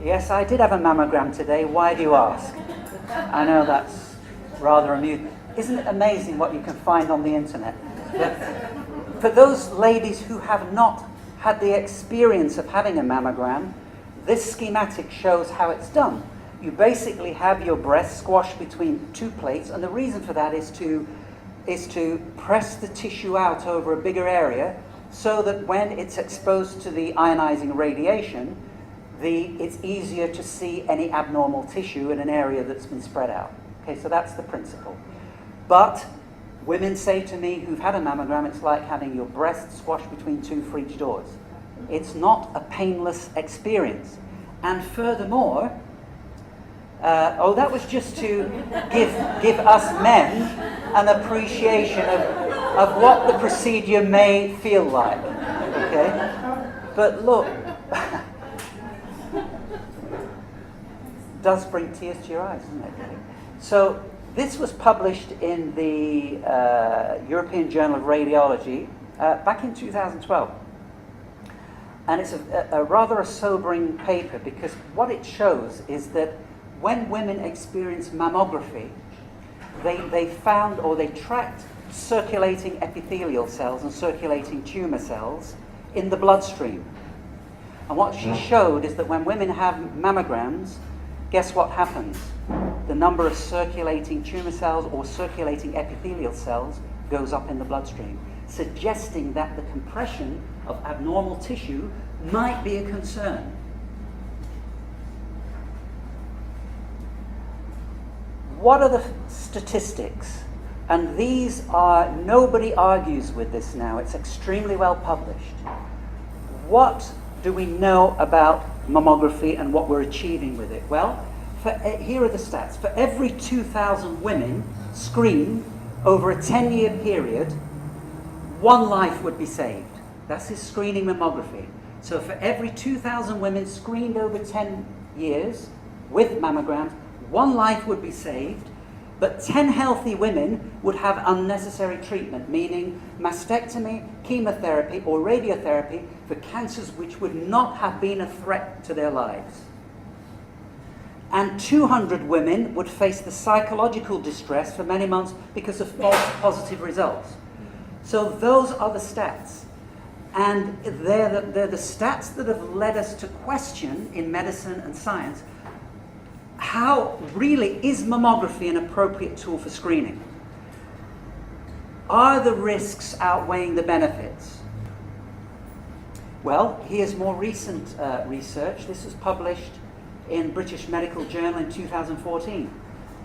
Yes, I did have a mammogram today. Why do you ask? I know that's rather amusing. Isn't it amazing what you can find on the internet? But for those ladies who have not had the experience of having a mammogram, this schematic shows how it's done. You basically have your breast squashed between two plates, and the reason for that is to press the tissue out over a bigger area so that when it's exposed to the ionizing radiation, it's easier to see any abnormal tissue in an area that's been spread out. Okay, so that's the principle. But women say to me who've had a mammogram, it's like having your breast squashed between two fridge doors. It's not a painless experience. And furthermore, that was just to give us men an appreciation of what the procedure may feel like. Okay? But look, does bring tears to your eyes, doesn't it? So this was published in the European Journal of Radiology back in 2012. And it's a rather sobering paper, because what it shows is that when women experience mammography, they found, or they tracked, circulating epithelial cells and circulating tumor cells in the bloodstream. And what she showed is that when women have mammograms, guess what happens? The number of circulating tumor cells or circulating epithelial cells goes up in the bloodstream, suggesting that the compression of abnormal tissue might be a concern. What are the statistics? And these are, nobody argues with this now, it's extremely well published. What do we know about mammography and what we're achieving with it? Well, here are the stats. For every 2,000 women screened over a 10-year period, one life would be saved. That's his screening mammography. So for every 2,000 women screened over 10 years with mammograms, one life would be saved, but 10 healthy women would have unnecessary treatment, meaning mastectomy, chemotherapy, or radiotherapy for cancers which would not have been a threat to their lives. And 200 women would face the psychological distress for many months because of false positive results. So those are the stats. And they're the stats that have led us to question in medicine and science, how really is mammography an appropriate tool for screening? Are the risks outweighing the benefits? Well, here's more recent research. This was published in British Medical Journal in 2014.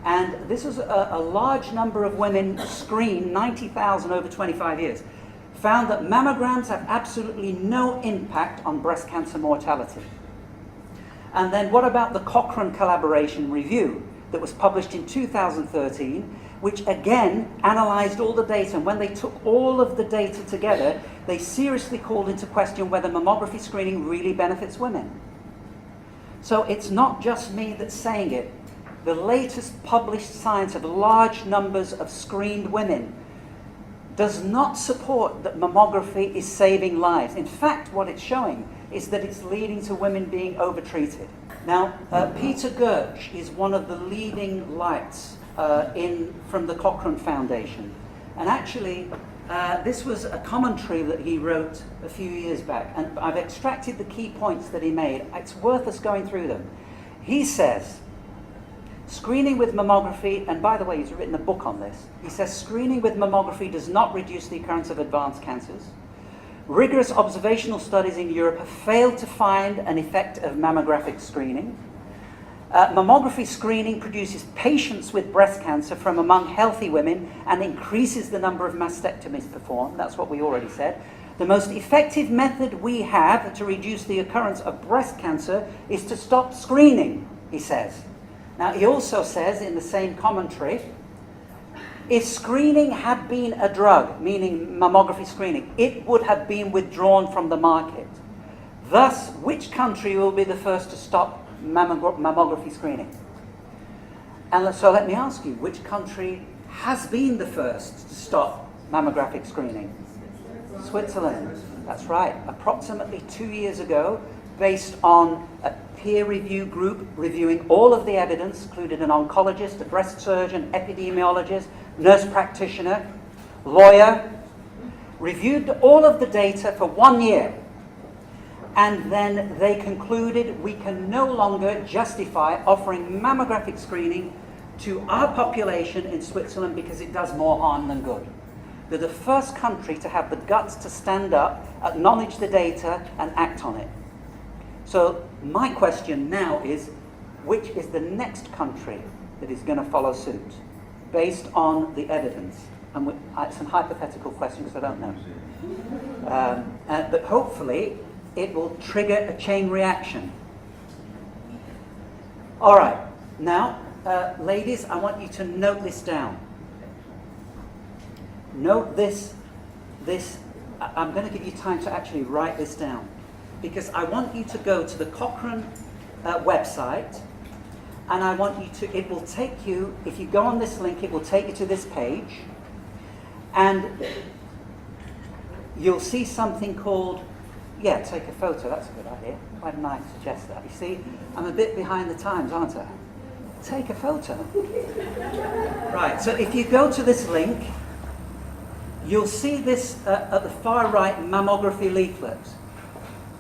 And this was a large number of women screened, 90,000 over 25 years, found that mammograms have absolutely no impact on breast cancer mortality. And then what about the Cochrane collaboration review that was published in 2013, which again analyzed all the data, and when they took all of the data together, they seriously called into question whether mammography screening really benefits women. So it's not just me that's saying it. The latest published science of large numbers of screened women does not support that mammography is saving lives. In fact, what it's showing is that it's leading to women being overtreated. Now, Peter Gooch is one of the leading lights from the Cochrane Foundation. And actually, this was a commentary that he wrote a few years back, and I've extracted the key points that he made. It's worth us going through them. He says, screening with mammography, and by the way, he's written a book on this. He says, screening with mammography does not reduce the occurrence of advanced cancers. Rigorous observational studies in Europe have failed to find an effect of mammographic screening. Mammography screening produces patients with breast cancer from among healthy women and increases the number of mastectomies performed. That's what we already said. The most effective method we have to reduce the occurrence of breast cancer is to stop screening, he says. Now, he also says in the same commentary, if screening had been a drug, meaning mammography screening, it would have been withdrawn from the market. Thus, which country will be the first to stop mammography screening? And so let me ask you, which country has been the first to stop mammographic screening? Switzerland. That's right. Approximately 2 years ago, based on peer review group reviewing all of the evidence, included an oncologist, a breast surgeon, epidemiologist, nurse practitioner, lawyer, reviewed all of the data for 1 year. And then they concluded we can no longer justify offering mammographic screening to our population in Switzerland because it does more harm than good. They're the first country to have the guts to stand up, acknowledge the data, and act on it. So my question now is, which is the next country that is going to follow suit based on the evidence? And it's an hypothetical question because I don't know. But hopefully it will trigger a chain reaction. All right, now, ladies, I want you to note this down. Note this. I'm going to give you time to actually write this down, because I want you to go to the Cochrane website, and I want you to, it will take you, if you go on this link, it will take you to this page, and you'll see something called, take a photo. That's a good idea. Why didn't I suggest that? You see, I'm a bit behind the times, aren't I? Take a photo. Right, so if you go to this link, you'll see this at the far right mammography leaflet.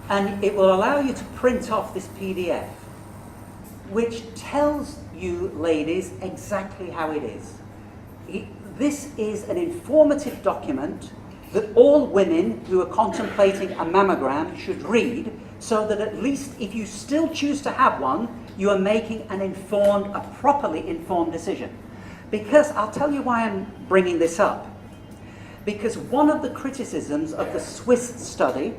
And it will allow you to print off this PDF, which tells you, ladies, exactly how it is. This is an informative document that all women who are contemplating a mammogram should read, so that at least if you still choose to have one, you are making a properly informed decision. Because I'll tell you why I'm bringing this up. Because one of the criticisms of the Swiss study,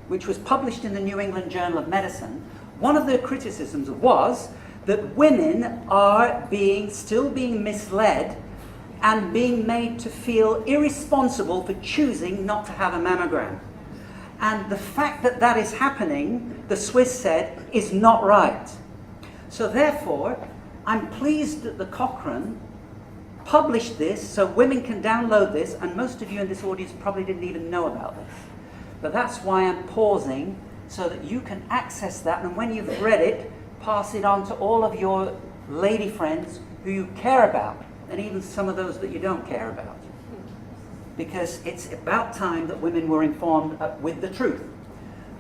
which was published in the New England Journal of Medicine, one of the criticisms was that women are still being misled and being made to feel irresponsible for choosing not to have a mammogram. And the fact that that is happening, the Swiss said, is not right. So therefore, I'm pleased that the Cochrane published this so women can download this, and most of you in this audience probably didn't even know about this. But that's why I'm pausing, so that you can access that, and when you've read it, pass it on to all of your lady friends who you care about, and even some of those that you don't care about. Because it's about time that women were informed with the truth.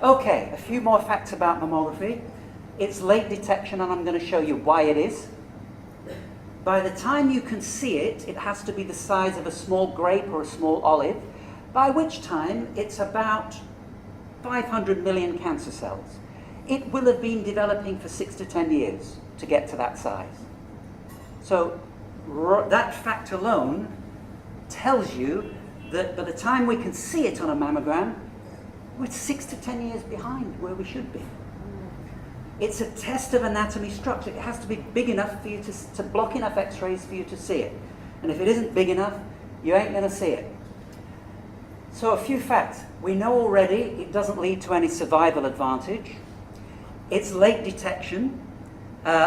Okay, a few more facts about mammography. It's late detection, and I'm going to show you why it is. By the time you can see it, it has to be the size of a small grape or a small olive, by which time it's about 500 million cancer cells. It will have been developing for 6 to 10 years to get to that size. So that fact alone tells you that by the time we can see it on a mammogram, we're 6 to 10 years behind where we should be. It's a test of anatomy structure. It has to be big enough for you to block enough x-rays for you to see it. And if it isn't big enough, you ain't going to see it. So a few facts. We know already it doesn't lead to any survival advantage. It's late detection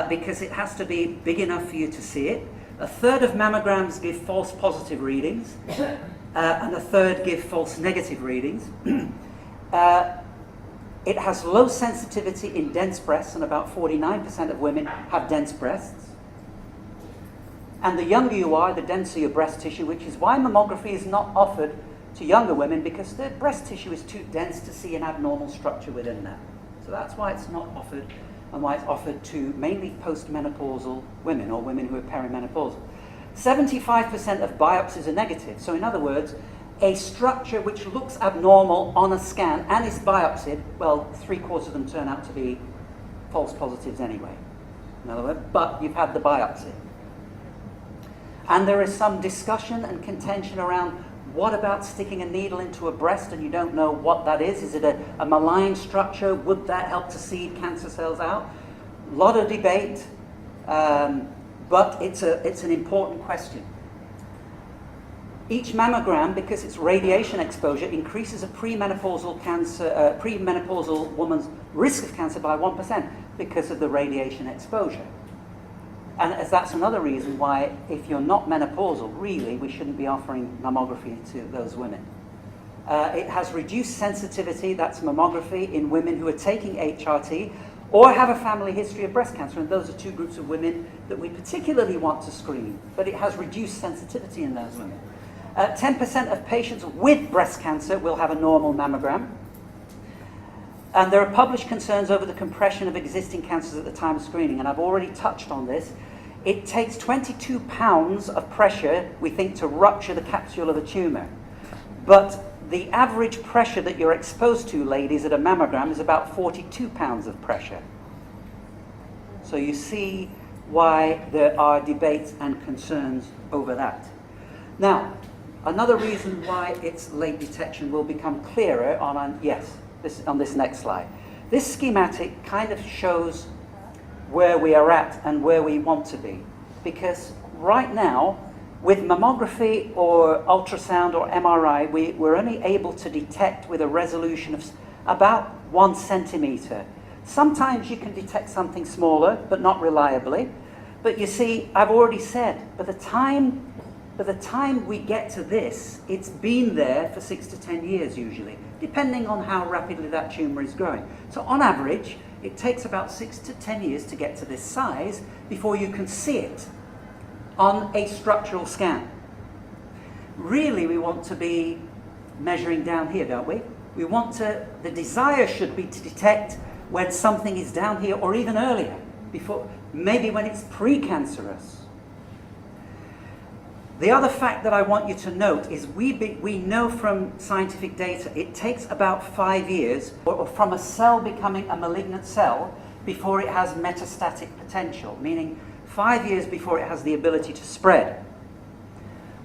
because it has to be big enough for you to see it. A third of mammograms give false positive readings, and a third give false negative readings. It has low sensitivity in dense breasts, and about 49% of women have dense breasts. And the younger you are, the denser your breast tissue, which is why mammography is not offered to younger women, because their breast tissue is too dense to see an abnormal structure within that. So that's why it's not offered, and why it's offered to mainly postmenopausal women, or women who are perimenopausal. 75% of biopsies are negative. So in other words, a structure which looks abnormal on a scan and is biopsied, well, 3/4 of them turn out to be false positives anyway. In other words, but you've had the biopsy. And there is some discussion and contention around, what about sticking a needle into a breast and you don't know what that is? Is it a malign structure? Would that help to seed cancer cells out? A lot of debate, but it's an important question. Each mammogram, because it's radiation exposure, increases a premenopausal woman's risk of cancer by 1% because of the radiation exposure. And as that's another reason why, if you're not menopausal, really, we shouldn't be offering mammography to those women. It has reduced sensitivity, that's mammography, in women who are taking HRT, or have a family history of breast cancer, and those are two groups of women that we particularly want to screen, but it has reduced sensitivity in those women. 10% of patients with breast cancer will have a normal mammogram. And there are published concerns over the compression of existing cancers at the time of screening, and I've already touched on this. It takes 22 pounds of pressure, we think, to rupture the capsule of a tumour. But the average pressure that you're exposed to, ladies, at a mammogram is about 42 pounds of pressure. So you see why there are debates and concerns over that. Now, another reason why it's late detection will become clearer on this next slide. This schematic kind of shows where we are at and where we want to be. Because right now, with mammography or ultrasound or MRI, we're only able to detect with a resolution of about 1 centimetre. Sometimes you can detect something smaller, but not reliably. But you see, I've already said, by the time we get to this, it's been there for 6 to 10 years usually, depending on how rapidly that tumour is growing. So on average, it takes about 6 to 10 years to get to this size before you can see it on a structural scan. Really, we want to be measuring down here, don't we? The desire should be to detect when something is down here or even earlier, before, maybe when it's precancerous. The other fact that I want you to note is we know from scientific data it takes about 5 years or from a cell becoming a malignant cell before it has metastatic potential, meaning 5 years before it has the ability to spread.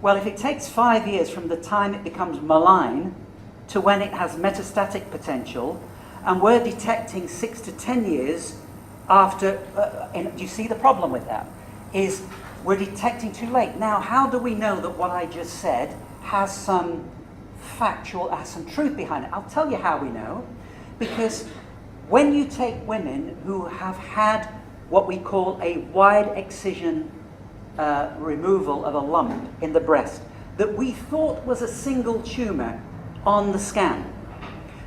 Well, if it takes 5 years from the time it becomes malign to when it has metastatic potential, and we're detecting 6 to 10 years after, do you see the problem with that? Is we're detecting too late. Now, how do we know that what I just said has some truth behind it? I'll tell you how we know. Because when you take women who have had what we call a wide excision removal of a lump in the breast that we thought was a single tumour on the scan,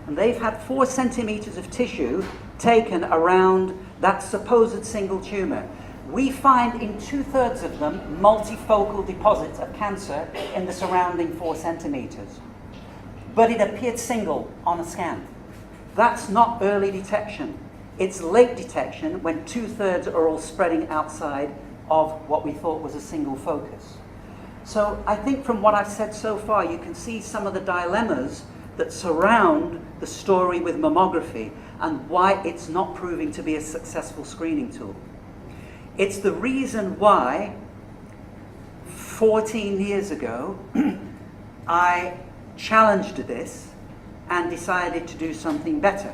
and they've had 4 centimetres of tissue taken around that supposed single tumour, we find in 2/3 of them multifocal deposits of cancer in the surrounding 4 centimetres. But it appeared single on a scan. That's not early detection. It's late detection when 2/3 are all spreading outside of what we thought was a single focus. So I think from what I've said so far, you can see some of the dilemmas that surround the story with mammography and why it's not proving to be a successful screening tool. It's the reason why 14 years ago I challenged this and decided to do something better.